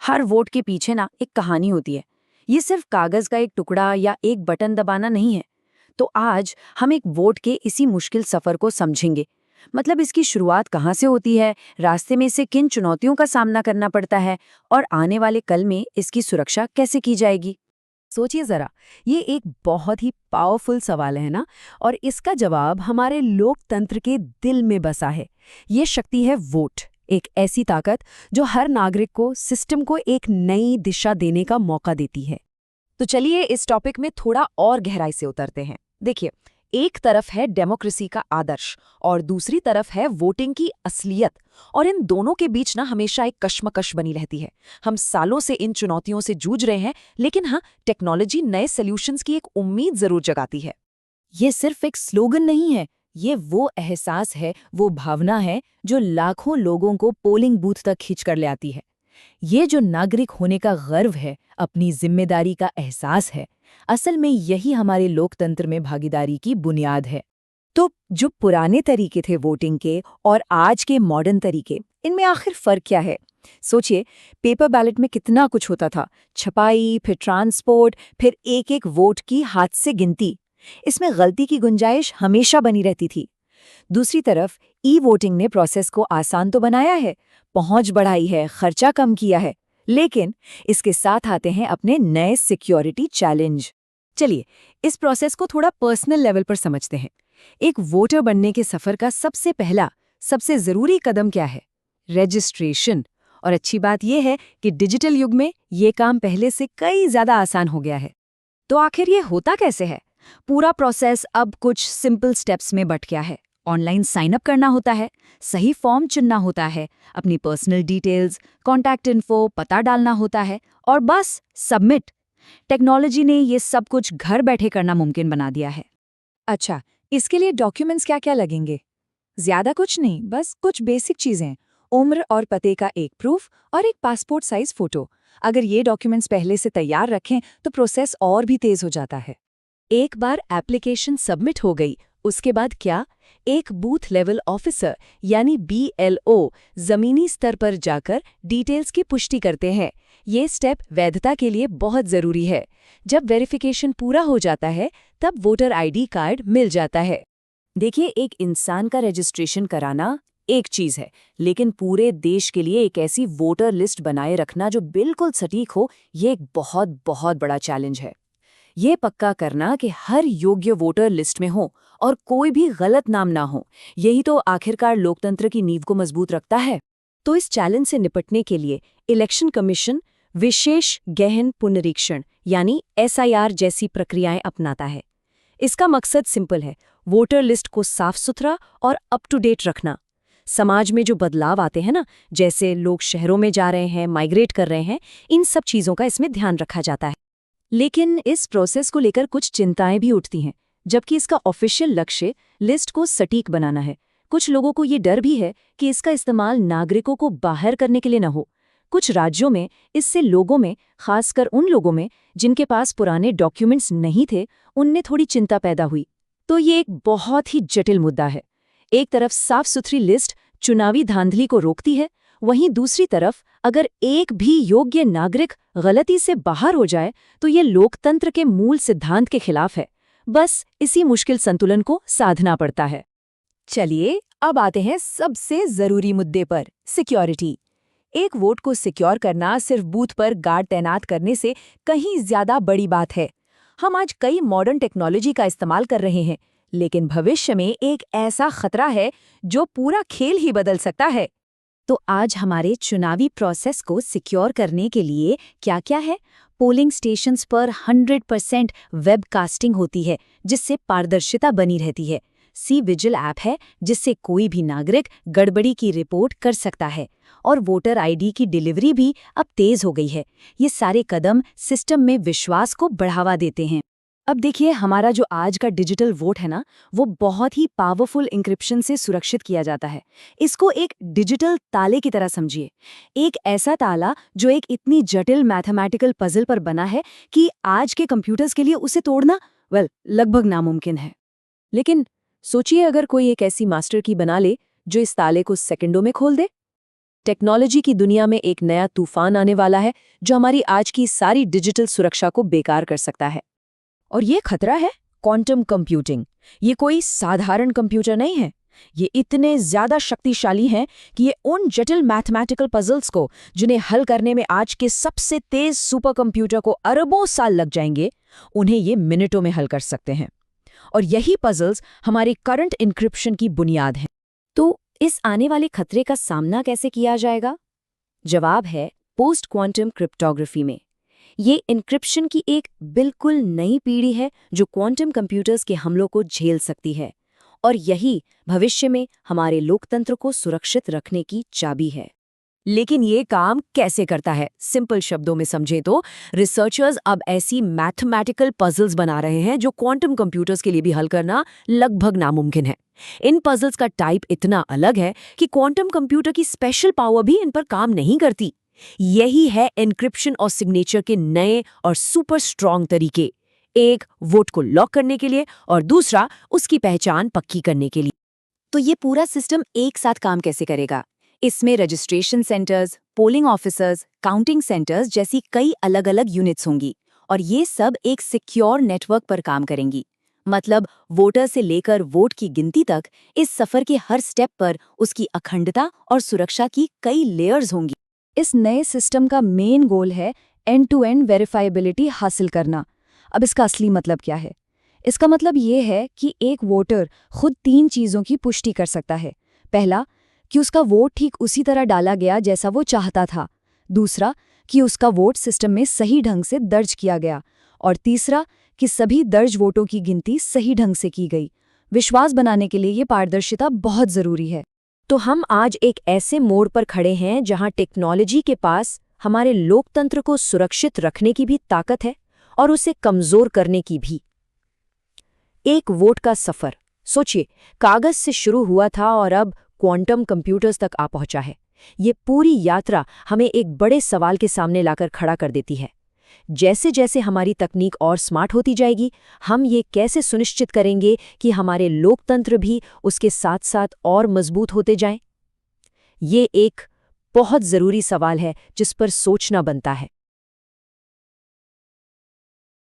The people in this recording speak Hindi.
हर वोट के पीछे ना एक कहानी होती है। ये सिर्फ कागज का एक टुकड़ा या एक बटन दबाना नहीं है। तो आज हम एक वोट के इसी मुश्किल सफर को समझेंगे। मतलब इसकी शुरुआत कहाँ से होती है, रास्ते में इसे किन चुनौतियों का सामना करना पड़ता है और आने वाले कल में इसकी सुरक्षा कैसे की जाएगी। सोचिए जरा, ये एक बहुत ही पावरफुल सवाल है ना। और इसका जवाब हमारे लोकतंत्र के दिल में बसा है। ये शक्ति है वोट, एक ऐसी ताकत जो हर नागरिक को, सिस्टम को एक नई दिशा देने का मौका देती है। तो चलिए इस टॉपिक में थोड़ा और गहराई से उतरते हैं। देखिए, एक तरफ है डेमोक्रेसी का आदर्श और दूसरी तरफ है वोटिंग की असलियत। और इन दोनों के बीच ना हमेशा एक कश्मकश बनी रहती है। हम सालों से इन चुनौतियों से जूझ रहे हैं, लेकिन हाँ, टेक्नोलॉजी नए सॉल्यूशंस की एक उम्मीद जरूर जगाती है। ये सिर्फ एक स्लोगन नहीं है, ये वो एहसास है, वो भावना है जो लाखों लोगों को पोलिंग बूथ तक खींच कर ले आती है। ये जो नागरिक होने का गर्व है, अपनी जिम्मेदारी का एहसास है, असल में यही हमारे लोकतंत्र में भागीदारी की बुनियाद है। तो जो पुराने तरीके थे वोटिंग के और आज के मॉडर्न तरीके, इनमें आखिर फर्क क्या है? सोचिए, पेपर बैलेट में कितना कुछ होता था, छपाई, फिर ट्रांसपोर्ट, फिर एक एक वोट की हाथ से गिनती। इसमें गलती की गुंजाइश हमेशा बनी रहती थी। दूसरी तरफ ई वोटिंग ने प्रोसेस को आसान तो बनाया है, पहुंच बढ़ाई है, खर्चा कम किया है, लेकिन इसके साथ आते हैं अपने नए सिक्योरिटी चैलेंज। चलिए इस प्रोसेस को थोड़ा पर्सनल लेवल पर समझते हैं। एक वोटर बनने के सफर का सबसे पहला, सबसे जरूरी कदम क्या है? रजिस्ट्रेशन। और अच्छी बात यह है कि डिजिटल युग में ये काम पहले से कई ज्यादा आसान हो गया है। तो आखिर ये होता कैसे है? पूरा प्रोसेस अब कुछ सिंपल स्टेप्स में बट गया है। ऑनलाइन साइन अप करना होता है, सही फॉर्म चुनना होता है, अपनी पर्सनल डिटेल्स, कॉन्टैक्ट इन्फो, पता डालना होता है और बस सबमिट। टेक्नोलॉजी ने ये सब कुछ घर बैठे करना मुमकिन बना दिया है। अच्छा, इसके लिए डॉक्यूमेंट्स क्या क्या लगेंगे? ज्यादा कुछ नहीं, बस कुछ बेसिक चीजें। उम्र और पते का एक प्रूफ और एक पासपोर्ट साइज फोटो। अगर ये डॉक्यूमेंट्स पहले से तैयार रखें तो प्रोसेस और भी तेज हो जाता है। एक बार एप्लीकेशन सबमिट हो गई, उसके बाद क्या? एक बूथ लेवल ऑफिसर यानी BLO जमीनी स्तर पर जाकर डिटेल्स की पुष्टि करते हैं। ये स्टेप वैधता के लिए बहुत जरूरी है। जब वेरिफिकेशन पूरा हो जाता है, तब वोटर ID कार्ड मिल जाता है। देखिए, एक इंसान का रजिस्ट्रेशन कराना एक चीज है, लेकिन पूरे देश के लिए एक ऐसी वोटर लिस्ट बनाए रखना जो बिल्कुल सटीक हो, ये एक बहुत बहुत बड़ा चैलेंज है। ये पक्का करना कि हर योग्य वोटर लिस्ट में हो और कोई भी गलत नाम ना हो, यही तो आखिरकार लोकतंत्र की नींव को मजबूत रखता है। तो इस चैलेंज से निपटने के लिए इलेक्शन कमीशन विशेष गहन पुनरीक्षण यानी SIR जैसी प्रक्रियाएं अपनाता है। इसका मकसद सिंपल है, वोटर लिस्ट को साफ सुथरा और अप टू डेट रखना। समाज में जो बदलाव आते हैं ना, जैसे लोग शहरों में जा रहे हैं, माइग्रेट कर रहे हैं, इन सब चीज़ों का इसमें ध्यान रखा जाता है। लेकिन इस प्रोसेस को लेकर कुछ चिंताएं भी उठती हैं, जबकि इसका ऑफिशियल लक्ष्य लिस्ट को सटीक बनाना है। कुछ लोगों को ये डर भी है कि इसका इस्तेमाल नागरिकों को बाहर करने के लिए न हो। कुछ राज्यों में इससे लोगों में, खासकर उन लोगों में जिनके पास पुराने डॉक्यूमेंट्स नहीं थे, उनमें थोड़ी चिंता पैदा हुई। तो ये एक बहुत ही जटिल मुद्दा है। एक तरफ साफ सुथरी लिस्ट चुनावी धांधली को रोकती है, वहीं दूसरी तरफ अगर एक भी योग्य नागरिक गलती से बाहर हो जाए तो ये लोकतंत्र के मूल सिद्धांत के खिलाफ है। बस इसी मुश्किल संतुलन को साधना पड़ता है। चलिए अब आते हैं सबसे जरूरी मुद्दे पर, सिक्योरिटी। एक वोट को सिक्योर करना सिर्फ बूथ पर गार्ड तैनात करने से कहीं ज्यादा बड़ी बात है। हम आज कई मॉडर्न टेक्नोलॉजी का इस्तेमाल कर रहे हैं, लेकिन भविष्य में एक ऐसा खतरा है जो पूरा खेल ही बदल सकता है। तो आज हमारे चुनावी प्रोसेस को सिक्योर करने के लिए क्या-क्या है? पोलिंग स्टेशंस पर 100% वेबकास्टिंग होती है, जिससे पारदर्शिता बनी रहती है। सी विजिल ऐप है, जिससे कोई भी नागरिक गड़बड़ी की रिपोर्ट कर सकता है। और वोटर ID की डिलीवरी भी अब तेज हो गई है। ये सारे कदम सिस्टम में विश्वास को बढ़ावा देते हैं। अब देखिए, हमारा जो आज का डिजिटल वोट है ना, वो बहुत ही पावरफुल इंक्रिप्शन से सुरक्षित किया जाता है। इसको एक डिजिटल ताले की तरह समझिए। एक ऐसा ताला जो एक इतनी जटिल मैथमेटिकल पजल पर बना है कि आज के कंप्यूटर्स के लिए उसे तोड़ना लगभग नामुमकिन है। लेकिन सोचिए, अगर कोई एक ऐसी मास्टर की बना ले जो इस ताले को सेकंडों में खोल दे। टेक्नोलॉजी की दुनिया में एक नया तूफान आने वाला है जो हमारी आज की सारी डिजिटल सुरक्षा को बेकार कर सकता है। और ये खतरा है क्वांटम कंप्यूटिंग। ये कोई साधारण कंप्यूटर नहीं है। ये इतने ज्यादा शक्तिशाली हैं कि ये उन जटिल मैथमेटिकल पजल्स को, जिन्हें हल करने में आज के सबसे तेज सुपर कंप्यूटर को अरबों साल लग जाएंगे, उन्हें ये मिनटों में हल कर सकते हैं। और यही पजल्स हमारे करंट इंक्रिप्शन की बुनियाद हैं। तो इस आने वाले खतरे का सामना कैसे किया जाएगा? जवाब है पोस्ट क्वांटम क्रिप्टोग्राफी में। ये इंक्रिप्शन की एक बिल्कुल नई पीढ़ी है जो क्वांटम कंप्यूटर्स के हमलों को झेल सकती है, और यही भविष्य में हमारे लोकतंत्र को सुरक्षित रखने की चाबी है। लेकिन ये काम कैसे करता है? सिंपल शब्दों में समझें तो रिसर्चर्स अब ऐसी मैथमेटिकल पजल्स बना रहे हैं जो क्वांटम कंप्यूटर्स के लिए भी हल करना लगभग नामुमकिन है। इन पजल्स का टाइप इतना अलग है कि क्वांटम कंप्यूटर की स्पेशल पावर भी इन पर काम नहीं करती। यही है एन्क्रिप्शन और सिग्नेचर के नए और सुपर स्ट्रॉन्ग तरीके, एक वोट को लॉक करने के लिए और दूसरा उसकी पहचान पक्की करने के लिए। तो ये पूरा सिस्टम एक साथ काम कैसे करेगा? इसमें registration centres, polling officers, counting centres जैसी कई अलग-अलग यूनिट्स होंगी, और ये सब एक सिक्योर नेटवर्क पर काम करेंगी। मतलब वोटर से लेकर वोट की गिनती तक इस सफर के हर स्टेप पर उसकी अखंडता और सुरक्षा की कई लेयर्स होंगी। इस नए सिस्टम का मेन गोल है एंड-टू-एंड वेरिफाइबिलिटी हासिल करना। अब इसका असली मतलब क्या है? इसका मतलब ये है कि एक वोटर खुद 3 चीज़ों की पुष्टि कर सकता है। पहला, कि उसका वोट ठीक उसी तरह डाला गया जैसा वो चाहता था। दूसरा, कि उसका वोट सिस्टम में सही ढंग से दर्ज किया गया। और तीसरा, कि सभी दर्ज वोटों की गिनती सही ढंग से की गई। विश्वास बनाने के लिए ये पारदर्शिता बहुत ज़रूरी है। तो हम आज एक ऐसे मोड़ पर खड़े हैं जहां टेक्नोलॉजी के पास हमारे लोकतंत्र को सुरक्षित रखने की भी ताकत है और उसे कमजोर करने की भी। एक वोट का सफर, सोचिए, कागज से शुरू हुआ था और अब क्वांटम कंप्यूटर्स तक आ पहुंचा है। ये पूरी यात्रा हमें एक बड़े सवाल के सामने लाकर खड़ा कर देती है। जैसे जैसे हमारी तकनीक और स्मार्ट होती जाएगी, हम ये कैसे सुनिश्चित करेंगे कि हमारे लोकतंत्र भी उसके साथ साथ और मजबूत होते जाएं? ये एक बहुत ज़रूरी सवाल है जिस पर सोचना बनता है।